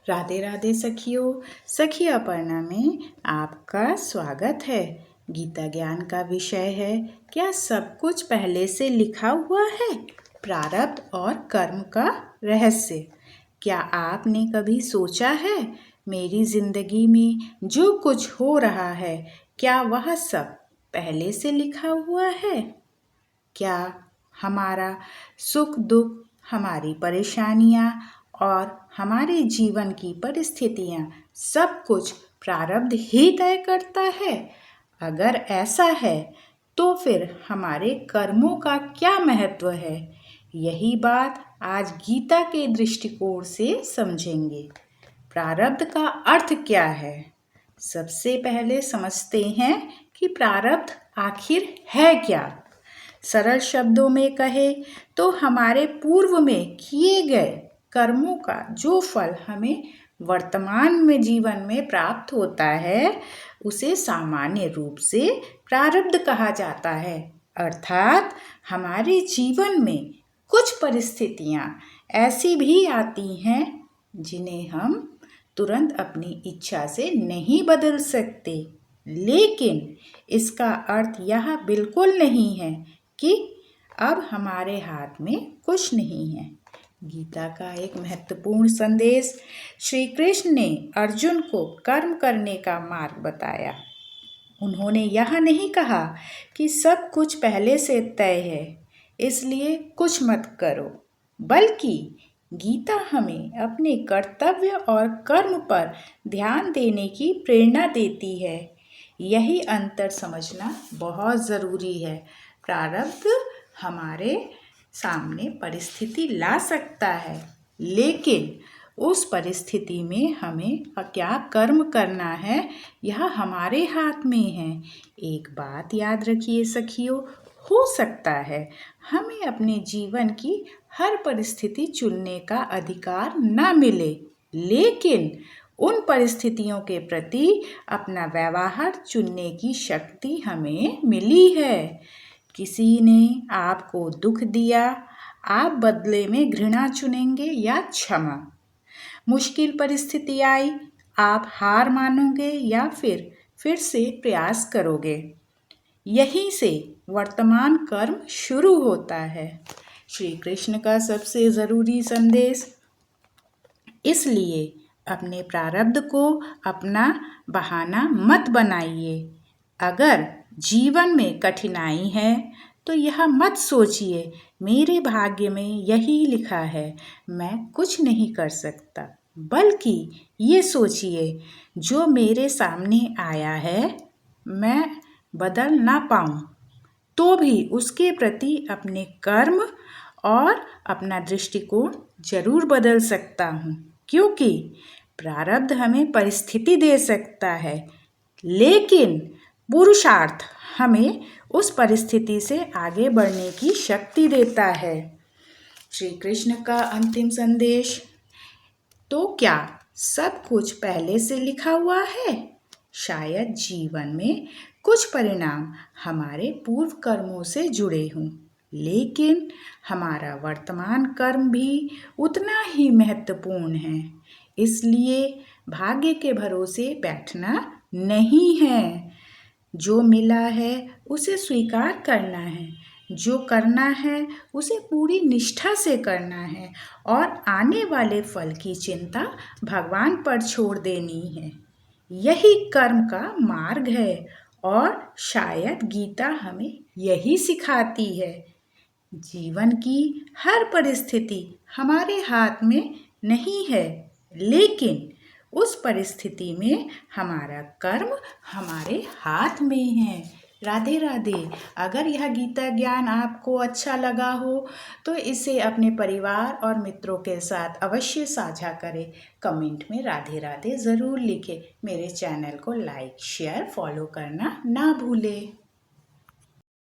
राधे राधे सखियों। सखी अपर्णा में आपका स्वागत है। गीता ज्ञान का विषय है, क्या सब कुछ पहले से लिखा हुआ है? प्रारब्ध और कर्म का रहस्य। क्या आपने कभी सोचा है, मेरी जिंदगी में जो कुछ हो रहा है, क्या वह सब पहले से लिखा हुआ है? क्या हमारा सुख दुख, हमारी परेशानियां और हमारे जीवन की परिस्थितियां सब कुछ प्रारब्ध ही तय करता है? अगर ऐसा है तो फिर हमारे कर्मों का क्या महत्व है? यही बात आज गीता के दृष्टिकोण से समझेंगे। प्रारब्ध का अर्थ क्या है? सबसे पहले समझते हैं कि प्रारब्ध आखिर है क्या। सरल शब्दों में कहे तो हमारे पूर्व में किए गए कर्मों का जो फल हमें वर्तमान में जीवन में प्राप्त होता है, उसे सामान्य रूप से प्रारब्ध कहा जाता है। अर्थात हमारे जीवन में कुछ परिस्थितियां ऐसी भी आती हैं जिन्हें हम तुरंत अपनी इच्छा से नहीं बदल सकते, लेकिन इसका अर्थ यह बिल्कुल नहीं है कि अब हमारे हाथ में कुछ नहीं है। गीता का एक महत्वपूर्ण संदेश, श्री कृष्ण ने अर्जुन को कर्म करने का मार्ग बताया। उन्होंने यह नहीं कहा कि सब कुछ पहले से तय है, इसलिए कुछ मत करो, बल्कि गीता हमें अपने कर्तव्य और कर्म पर ध्यान देने की प्रेरणा देती है। यही अंतर समझना बहुत ज़रूरी है। प्रारब्ध हमारे सामने परिस्थिति ला सकता है, लेकिन उस परिस्थिति में हमें क्या कर्म करना है, यह हमारे हाथ में है। एक बात याद रखिए सखियों, हो सकता है हमें अपने जीवन की हर परिस्थिति चुनने का अधिकार न मिले, लेकिन उन परिस्थितियों के प्रति अपना व्यवहार चुनने की शक्ति हमें मिली है। किसी ने आपको दुख दिया, आप बदले में घृणा चुनेंगे या क्षमा? मुश्किल परिस्थिति आई, आप हार मानोगे या फिर से प्रयास करोगे? यहीं से वर्तमान कर्म शुरू होता है। श्री कृष्ण का सबसे ज़रूरी संदेश। इसलिए अपने प्रारब्ध को अपना बहाना मत बनाइए। अगर जीवन में कठिनाई है तो यह मत सोचिए, मेरे भाग्य में यही लिखा है, मैं कुछ नहीं कर सकता, बल्कि ये सोचिए, जो मेरे सामने आया है मैं बदल ना पाऊँ तो भी उसके प्रति अपने कर्म और अपना दृष्टिकोण जरूर बदल सकता हूँ, क्योंकि प्रारब्ध हमें परिस्थिति दे सकता है, लेकिन पुरुषार्थ हमें उस परिस्थिति से आगे बढ़ने की शक्ति देता है। श्री कृष्ण का अंतिम संदेश। तो क्या सब कुछ पहले से लिखा हुआ है? शायद जीवन में कुछ परिणाम हमारे पूर्व कर्मों से जुड़े हों, लेकिन हमारा वर्तमान कर्म भी उतना ही महत्वपूर्ण है। इसलिए भाग्य के भरोसे बैठना नहीं है। जो मिला है उसे स्वीकार करना है, जो करना है उसे पूरी निष्ठा से करना है और आने वाले फल की चिंता भगवान पर छोड़ देनी है। यही कर्म का मार्ग है और शायद गीता हमें यही सिखाती है। जीवन की हर परिस्थिति हमारे हाथ में नहीं है, लेकिन उस परिस्थिति में हमारा कर्म हमारे हाथ में है। राधे राधे। अगर यह गीता ज्ञान आपको अच्छा लगा हो तो इसे अपने परिवार और मित्रों के साथ अवश्य साझा करें। कमेंट में राधे राधे ज़रूर लिखें। मेरे चैनल को लाइक शेयर फॉलो करना ना भूलें।